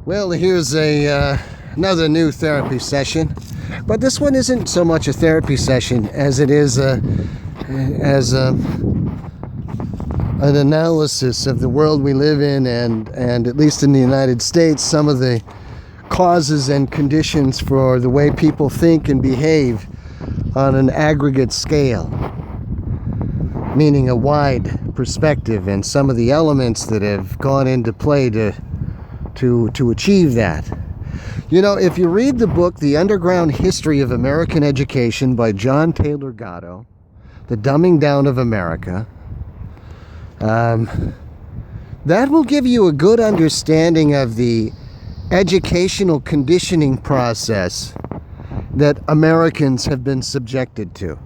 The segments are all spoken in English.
Well, here's another new therapy session, but this one isn't so much a therapy session as it is an analysis of the world we live in, and at least in the United States, some of the causes and conditions for the way people think and behave on an aggregate scale, meaning a wide perspective, and some of the elements that have gone into play to achieve that. You know, if you read the book The Underground History of American Education by John Taylor Gatto, The Dumbing Down of America, that will give you a good understanding of the educational conditioning process that Americans have been subjected to.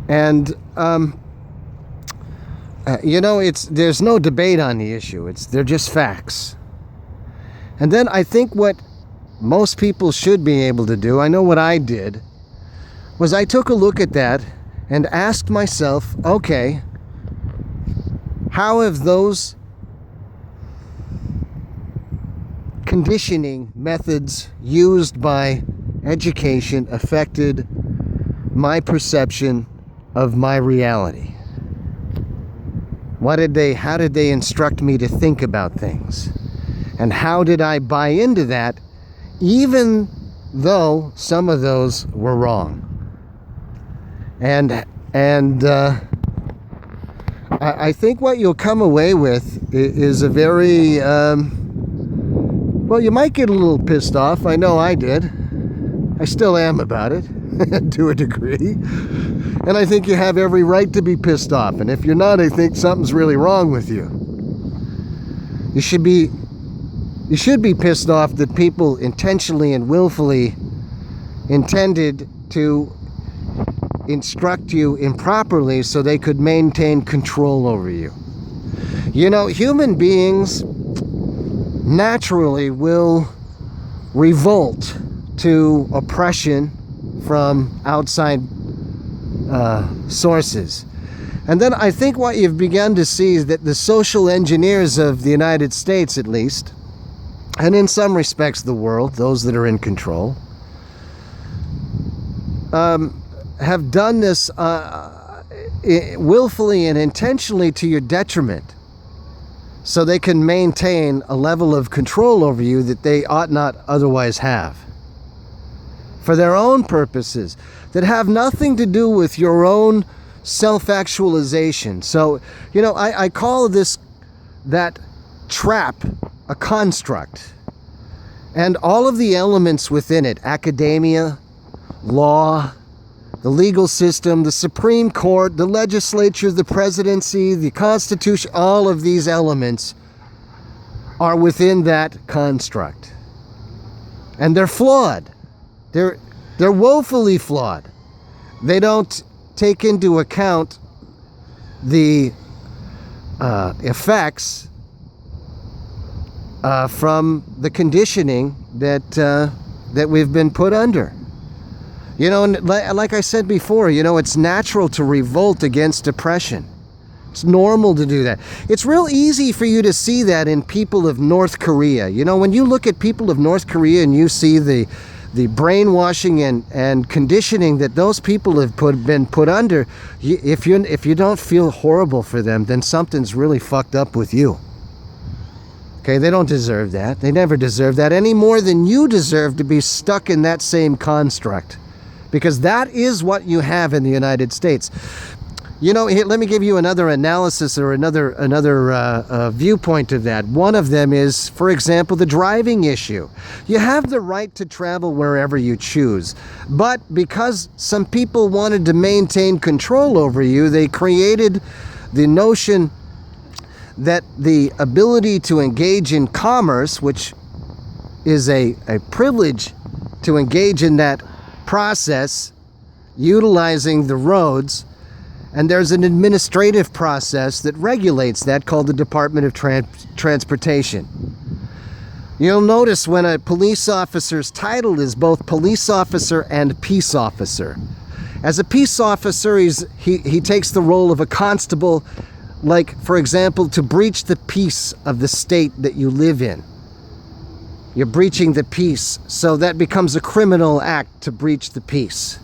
And there's no debate on the issue. They're just facts. And then I think what most people should be able to do, I know what I did, was I took a look at that and asked myself, okay, how have those conditioning methods used by education affected my perception of my reality? How did they instruct me to think about things? And how did I buy into that, even though some of those were wrong? And I think what you'll come away with is a very, well, you might get a little pissed off. I know I did. I still am about it, to a degree. And I think you have every right to be pissed off. And if you're not, I think something's really wrong with you. You should be pissed off that people intentionally and willfully intended to instruct you improperly so they could maintain control over you. You know, human beings naturally will revolt to oppression from outside sources. And then I think what you've begun to see is that the social engineers of the United States, at least, and in some respects the world, those that are in control, have done this willfully and intentionally to your detriment, so they can maintain a level of control over you that they ought not otherwise have, for their own purposes that have nothing to do with your own self-actualization. So, you know, I call that trap a construct, and all of the elements within it, academia, law, the legal system, the Supreme Court, the legislature, the presidency, the Constitution, all of these elements are within that construct. And they're flawed. They're woefully flawed. They don't take into account the effects from the conditioning that we've been put under. You know, and like I said before, you know, it's natural to revolt against oppression. It's normal to do that. It's real easy for you to see that in people of North Korea. You know, when you look at people of North Korea and you see the brainwashing and conditioning that those people have been put under, if you don't feel horrible for them, then something's really fucked up with you. Okay, they don't deserve that. They never deserve that any more than you deserve to be stuck in that same construct. Because that is what you have in the United States. You know, let me give you another analysis or another viewpoint of that. One of them is, for example, the driving issue. You have the right to travel wherever you choose, but because some people wanted to maintain control over you, they created the notion that the ability to engage in commerce, which is a privilege to engage in that process, utilizing the roads, and there's an administrative process that regulates that called the Department of Transportation. You'll notice when a police officer's title is both police officer and peace officer. As a peace officer, he takes the role of a constable, like, for example, to breach the peace of the state that you live in. You're breaching the peace, so that becomes a criminal act to breach the peace.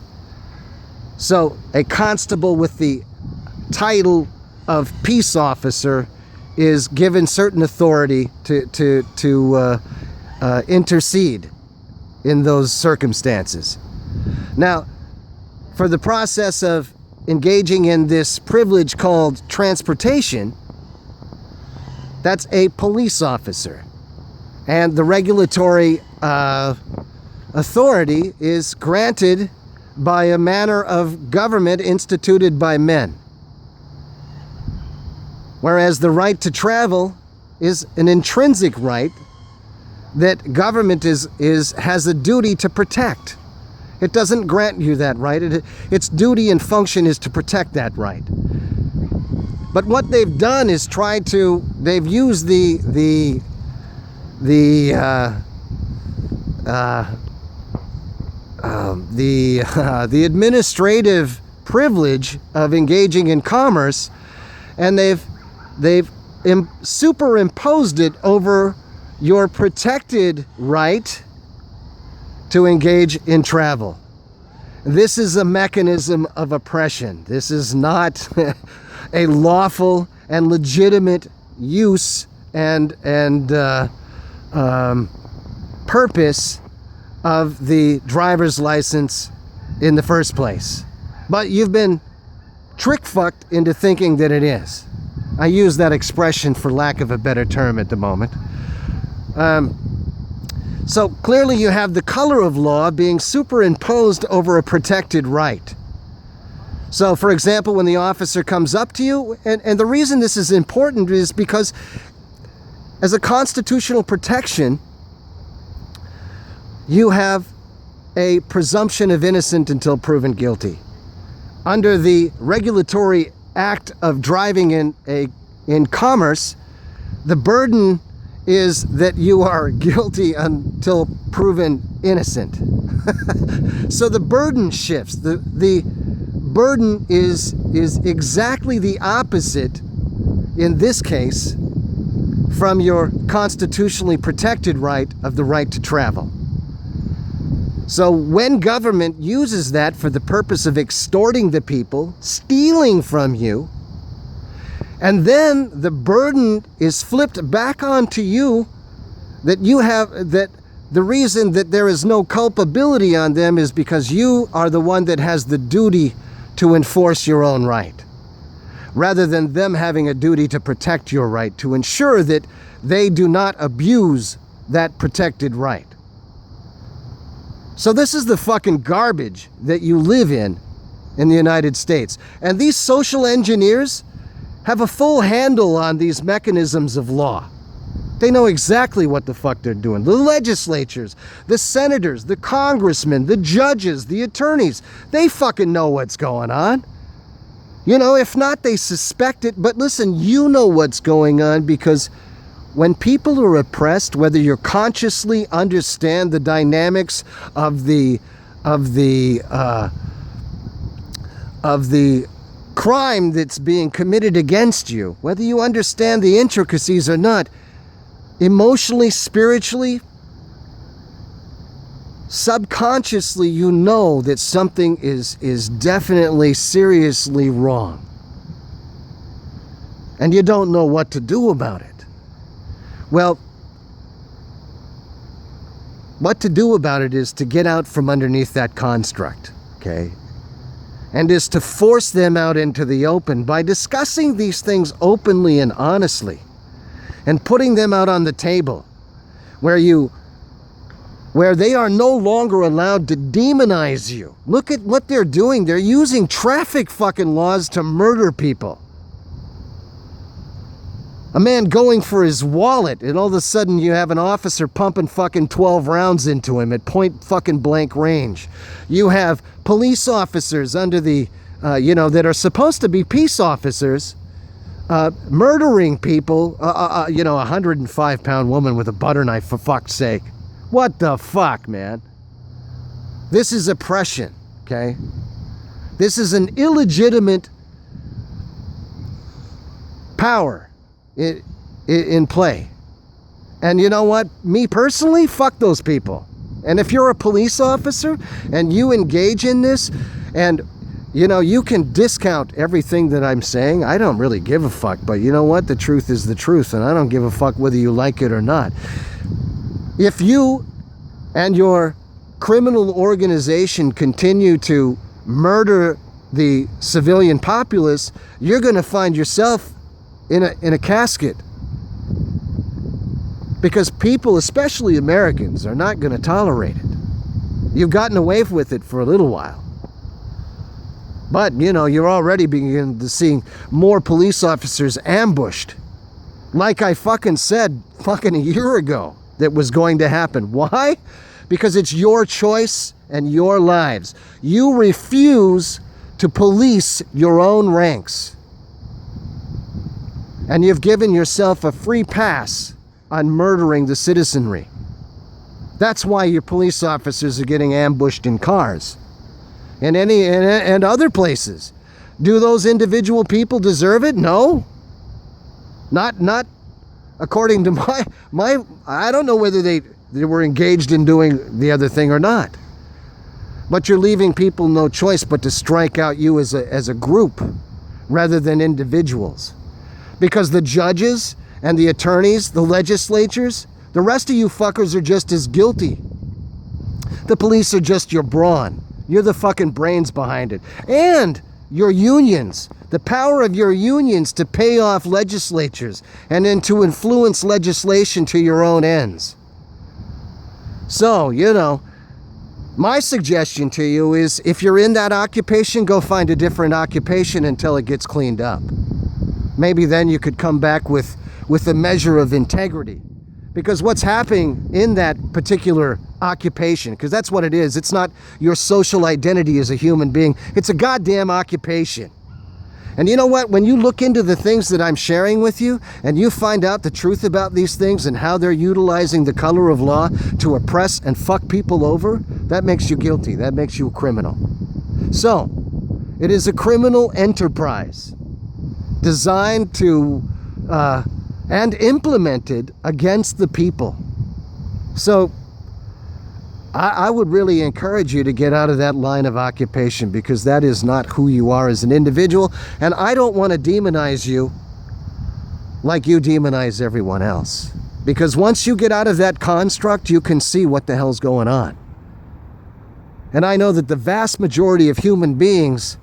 So a constable with the title of peace officer is given certain authority to intercede in those circumstances. Now, for the process of engaging in this privilege called transportation, that's a police officer. And the regulatory authority is granted by a manner of government instituted by men. Whereas the right to travel is an intrinsic right that government has a duty to protect. It doesn't grant you that right. Its duty and function is to protect that right. But what they've done is they've used the administrative privilege of engaging in commerce, and they've superimposed it over your protected right to engage in travel. This is a mechanism of oppression. This is not a lawful and legitimate use and purpose of the driver's license in the first place. But you've been trick-fucked into thinking that it is. I use that expression for lack of a better term at the moment. So clearly you have the color of law being superimposed over a protected right. So, for example, when the officer comes up to you, and the reason this is important is because as a constitutional protection, you have a presumption of innocence until proven guilty. Under the regulatory act of driving in commerce, the burden is that you are guilty until proven innocent. So the burden shifts. The burden is exactly the opposite, in this case, from your constitutionally protected right of the right to travel. So when government uses that for the purpose of extorting the people, stealing from you, and then the burden is flipped back onto you, that the reason that there is no culpability on them is because you are the one that has the duty to enforce your own right, rather than them having a duty to protect your right, to ensure that they do not abuse that protected right. So this is the fucking garbage that you live in the United States. And these social engineers have a full handle on these mechanisms of law. They know exactly what the fuck they're doing. The legislatures, the senators, the congressmen, the judges, the attorneys, they fucking know what's going on. You know, if not, they suspect it. But listen, you know what's going on, because when people are oppressed, whether you consciously understand the dynamics of the crime that's being committed against you, whether you understand the intricacies or not, emotionally, spiritually, subconsciously, you know that something is definitely seriously wrong. And you don't know what to do about it. Well, what to do about it is to get out from underneath that construct, okay? And is to force them out into the open by discussing these things openly and honestly, and putting them out on the table where they are no longer allowed to demonize you. Look at what they're doing. They're using traffic fucking laws to murder people. A man going for his wallet, and all of a sudden you have an officer pumping fucking 12 rounds into him at point fucking blank range. You have police officers under the, that are supposed to be peace officers, murdering people, a 105-pound woman with a butter knife, for fuck's sake. What the fuck, man? This is oppression, okay? This is an illegitimate power in play. And you know what? Me personally, fuck those people. And if you're a police officer and you engage in this, and you know, you can discount everything that I'm saying. I don't really give a fuck, but you know what? The truth is the truth, and I don't give a fuck whether you like it or not. If you and your criminal organization continue to murder the civilian populace, you're going to find yourself in a casket. Because people, especially Americans, are not going to tolerate it. You've gotten away with it for a little while. But, you know, you're already beginning to see more police officers ambushed. Like I fucking said fucking a year ago that was going to happen. Why? Because it's your choice and your lives. You refuse to police your own ranks. And you've given yourself a free pass on murdering the citizenry. That's why your police officers are getting ambushed in cars and other places. Do those individual people deserve it? No. Not according to my I don't know whether they were engaged in doing the other thing or not. But you're leaving people no choice but to strike out you as a group rather than individuals. Because the judges and the attorneys, the legislatures, the rest of you fuckers are just as guilty. The police are just your brawn. You're the fucking brains behind it. And your unions, the power of your unions to pay off legislatures and then to influence legislation to your own ends. So, you know, my suggestion to you is if you're in that occupation, go find a different occupation until it gets cleaned up. Maybe then you could come back with a measure of integrity. Because what's happening in that particular occupation, because that's what it is, it's not your social identity as a human being, it's a goddamn occupation. And you know what? When you look into the things that I'm sharing with you, and you find out the truth about these things and how they're utilizing the color of law to oppress and fuck people over, that makes you guilty. That makes you a criminal. So, it is a criminal enterprise designed to and implemented against the people. So I would really encourage you to get out of that line of occupation, because that is not who you are as an individual. And I don't want to demonize you like you demonize everyone else. Because once you get out of that construct, you can see what the hell's going on. And I know that the vast majority of human beings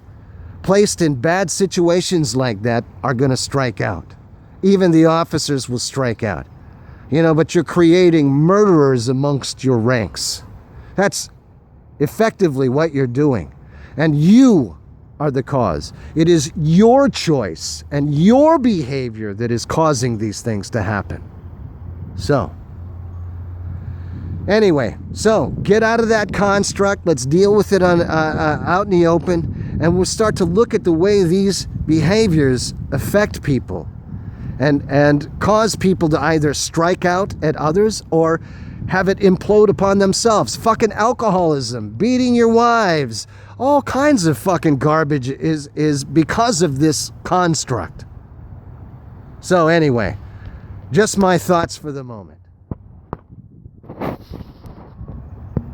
placed in bad situations like that are going to strike out. Even the officers will strike out. You know, but you're creating murderers amongst your ranks. That's effectively what you're doing. And you are the cause. It is your choice and your behavior that is causing these things to happen. So, anyway, so get out of that construct. Let's deal with it out in the open. And we'll start to look at the way these behaviors affect people. And cause people to either strike out at others or have it implode upon themselves. Fucking alcoholism, beating your wives, all kinds of fucking garbage is because of this construct. So anyway, just my thoughts for the moment.